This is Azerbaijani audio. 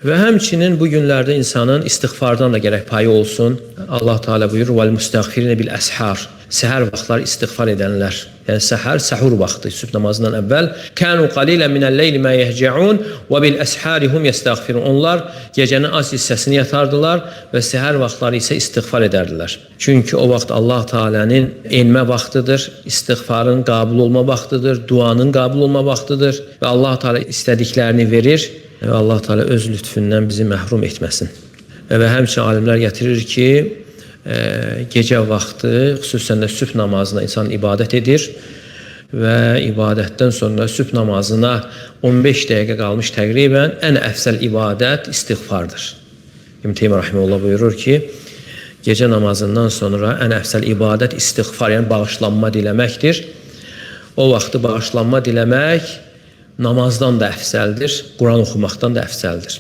Və həmçinin bu günlərdə insanın istiğfardan da gərək payı olsun. Allah Teala buyurur: "Vel müstəğfirin bil ashar." Səhər vaxtlar istiğfar edənlər. Yəni səhər səhur vaxtı, sübh namazından əvvəl. "Kanu qalilan minəl-leyli ma yehca'un və bil ashari hum yestəğfirun." Onlar gecənin az hissəsini yatardılar və səhər vaxtları isə istiğfar edərdilər. Çünki o vaxt Allah Teala'nın enmə vaxtıdır, istiğfarın qəbul olma vaxtıdır, duanın qəbul olma vaxtıdır və Allah Teala istədiklərini verir. Və Allah Teala öz lütfündən bizi məhrum etməsin. Və həmçinin alimlər gətirir ki, gecə vaxtı, xüsusən də sübh namazına insan ibadət edir və ibadətdən sonra sübh namazına 15 dəqiqə qalmış təqribən ən əfsəl ibadət istiğfardır. İbn Teymiyyə rahimehullah buyurur ki, gecə namazından sonra ən əfsəl ibadət istiğfar, yəni bağışlanma diləməkdir. O vaxtı bağışlanma diləmək namazdan da əfsəldir, Quran oxumaqdan da əfsəldir.